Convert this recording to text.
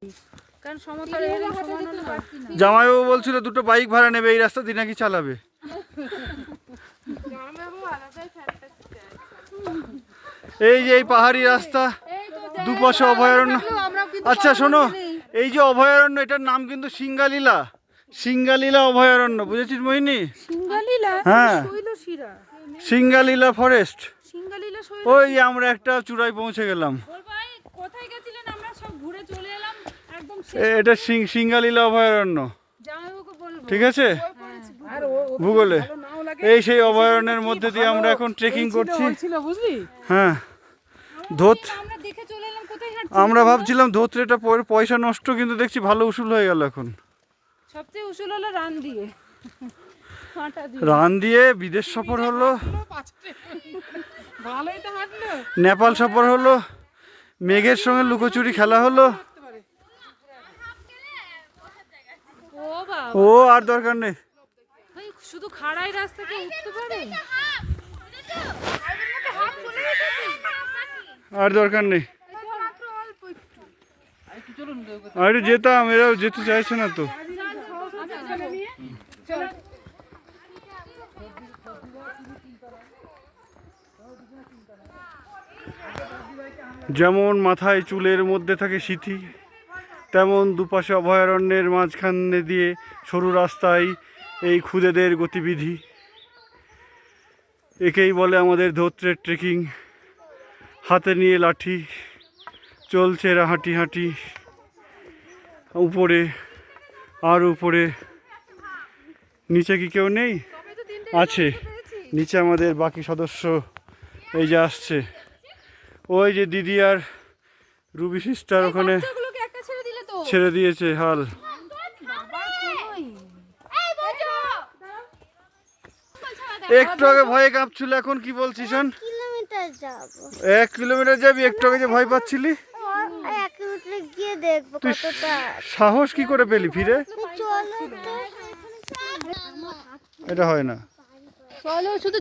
কারণ সমতল সমান হলে পারছি না। জামাইবাবু বলছিল দুটো বাইক ভাড়া নেবে, এই রাস্তা দিয়ে নাকি চালাবে। এই যে এই পাহাড়ি রাস্তা, দুপাশে অভয়ারণ্য। আচ্ছা শোনো, এই যে অভয়ারণ্য, এটার নাম কিন্তু সিঙ্গালীলা। সিঙ্গালীলা অভয়ারণ্য, বুঝেছিস মোহিনী? সিঙ্গালীলা, হ্যাঁ, শৈলশিরা, সিঙ্গালীলা ফরেস্ট। সিঙ্গালীলা শৈল। ওই আমরা একটা চূড়ায় পৌঁছে গেলাম। ভাই কোথায় গেছিলেন? আমরা সব ঘুরে চলে এলাম একদম। এটা সিঙ্গালীলা অভয়ারণ্য, জামাইবাবুকে বলবো। ঠিক আছে, ভূগোলে। এই সেই অভয়ারণ্যের মধ্যে দিয়ে আমরা এখন ট্রেকিং করছি। হ্যাঁ, আমরা দেখে চলে এলাম কোথায় হাঁটছি। আমরা ভাবছিলাম ধোত্রেটা পয়সা নষ্ট, কিন্তু দেখছি ভালো উসুল হয়ে গেল এখন। সবচেয়ে উসুল হলো রান দিয়ে, রান দিয়ে বিদেশ সফর হলো, নেপাল সফর হলো, মেঘের সঙ্গে লুকোচুরি খেলা হলো। ও বাবা, ও আর দরকার নেই, ভাই শুধু খাড়াই রাস্তাতে উঠতে পারে। আর দরকার নেই। আরে যেতাম, এরাও যেতে চাইছে না তো। যেমন মাথায় চুলের মধ্যে থাকে সিথি, তেমন দুপাশে অভয়ারণ্যের মাঝখানে দিয়ে সরু রাস্তায় এই খুদেদের গতিবিধি। একেই বলে আমাদের ধোত্রের ট্রেকিং। হাতে নিয়ে লাঠি, চলছে এরা হাঁটি হাঁটি উপরে আর উপরে। নিচে কি কেউ নেই? আছে, নিচে আমাদের বাকি সদস্য এই যে আসছে। ওই যে দিদি আর রুবি সিস্টার ওখানে ছেড়ে দিয়েছে হাল। একটু আগে ভয়ে কাঁপছিল, এখন কি বলছিস? 1 কিলোমিটার যাবি? একটু আগে যে ভয় পাচ্ছিলি, তুই সাহস কি করে পেলি ফিরে? এটা হয় না।